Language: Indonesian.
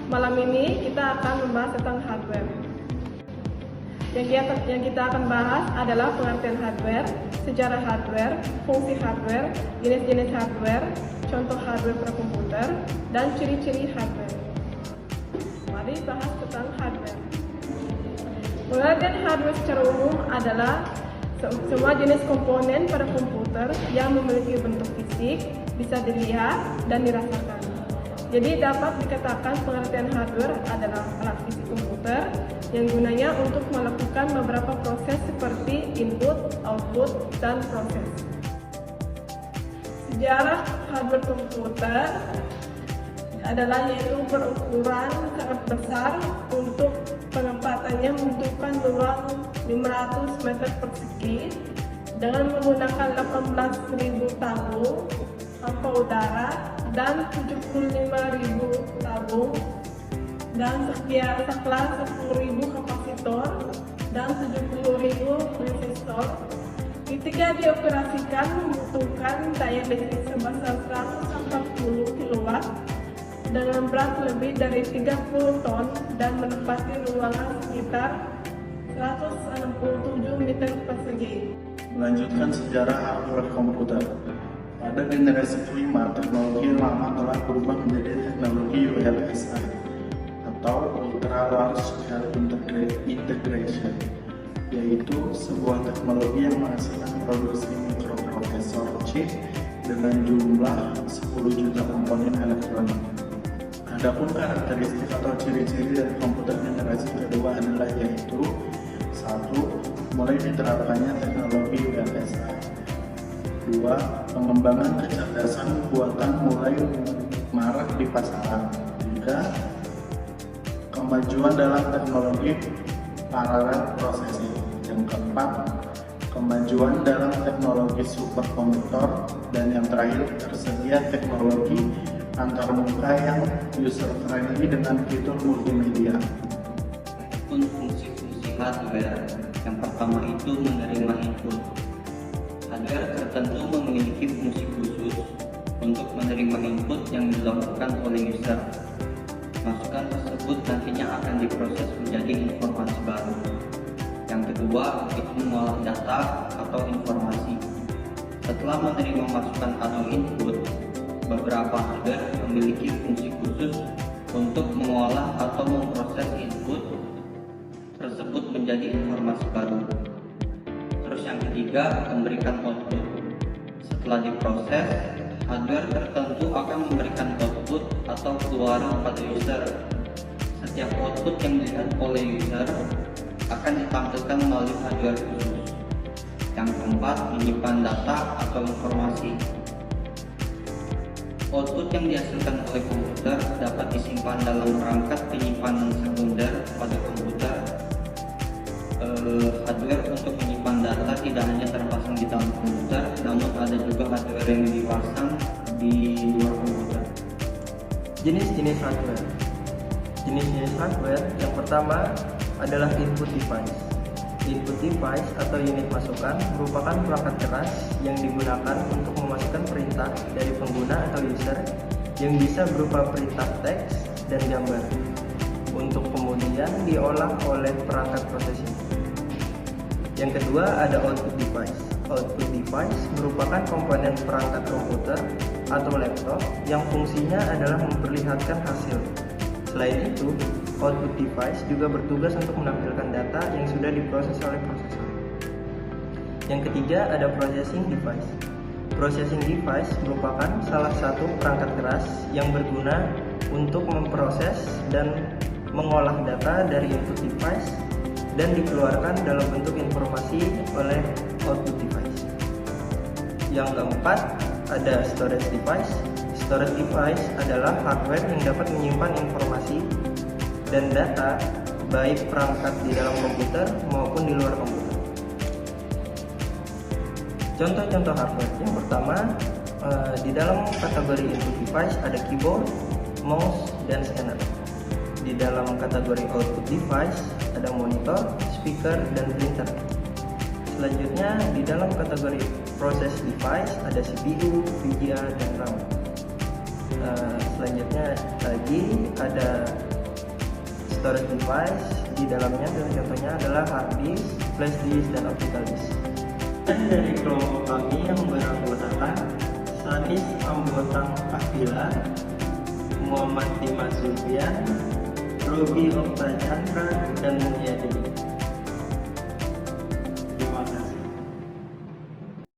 Malam ini kita akan membahas tentang hardware. Yang kita akan bahas adalah pengertian hardware, sejarah hardware, fungsi hardware, jenis-jenis hardware, contoh hardware pada komputer, dan ciri-ciri hardware. Mari bahas tentang hardware. Pengertian hardware secara umum adalah semua jenis komponen pada komputer yang memiliki bentuk fisik, bisa dilihat dan dirasakan. Jadi dapat dikatakan pengertian hardware adalah alat fisik komputer yang gunanya untuk melakukan beberapa proses seperti input, output, dan proses. Sejarah hardware komputer adalah yaitu berukuran sangat besar untuk penempatannya membutuhkan ruang 500 meter persegi dengan menggunakan 18.000 tabung hampa udara dan 75.000 tabung dan sekelas 10.000 kapasitor dan 70.000 resistor. Ketika dioperasikan membutuhkan daya listrik sebesar 140 kW dengan berat lebih dari 30 ton dan menempati ruangan sekitar 167 meter persegi. Melanjutkan sejarah hardware komputer. Pada generasi kelima, teknologi lama telah berubah menjadi teknologi ULSI atau Ultra Large Scale Integration, yaitu sebuah teknologi yang menghasilkan produksi mikroprosesor chip dengan jumlah 10 juta komponen elektronik. Adapun karakteristik atau ciri-ciri dari komputer generasi kedua adalah yaitu 1. Mulai diterapkannya teknologi ULSI. 2. Pengembangan kecerdasan buatan mulai marak di pasaran. 3. Kemajuan dalam teknologi parallel processing. Yang keempat, kemajuan dalam teknologi superkomputer. Dan yang terakhir, tersedia teknologi antarmuka yang user friendly dengan fitur multimedia. Adapun fungsi-fungsi hardware, yang pertama itu menerima input. Hardware tertentu memiliki fungsi khusus untuk menerima input yang dilakukan oleh user. Masukan tersebut nantinya akan diproses menjadi informasi baru. Yang kedua itu mengolah data atau informasi. Setelah menerima masukan atau input, beberapa hardware memiliki fungsi khusus untuk mengolah atau memproses input tersebut menjadi informasi baru. Terus yang ketiga, memberikan output. Setelah diproses, hardware tertentu akan memberikan output atau keluaran pada user. Setiap output yang dilihat oleh user akan ditampilkan melalui hardware khusus. Yang keempat, menyimpan data atau informasi. Output yang dihasilkan oleh komputer dapat disimpan dalam perangkat penyimpanan sekunder pada komputer. Hardware untuk menyimpan data tidak hanya terpasang di dalam komputer, namun ada juga hardware yang dipasang di luar komputer. Jenis-jenis hardware. Jenis-jenis hardware yang pertama adalah input device. Input device atau unit masukan merupakan perangkat keras yang digunakan untuk memasukkan perintah dari pengguna atau user yang bisa berupa perintah teks dan gambar untuk kemudian diolah oleh perangkat processing. Yang kedua ada output device. Output device merupakan komponen perangkat komputer atau laptop yang fungsinya adalah memperlihatkan hasil. Selain itu, output device juga bertugas untuk menampilkan data yang sudah diproses oleh prosesor. Yang ketiga ada processing device. Processing device merupakan salah satu perangkat keras yang berguna untuk memproses dan mengolah data dari input device dan dikeluarkan dalam bentuk informasi oleh output device. Yang keempat ada storage device. Storage device adalah hardware yang dapat menyimpan informasi dan data baik perangkat di dalam komputer maupun di luar komputer. Contoh-contoh hardware. Yang pertama, di dalam kategori input device ada keyboard, mouse, dan scanner. Di dalam kategori output device ada monitor, speaker, dan printer. Selanjutnya di dalam kategori process device ada CPU, VGA, dan RAM. Selanjutnya lagi ada storage device di dalamnya, dan contohnya adalah hard disk, flash disk, dan optical disk. Dan dari kelompok kami yang beranggotakan Sanis Ambotang Akila, Muhammad Dimas Zulfian, Robi Okta Chandra, dan Mulyadi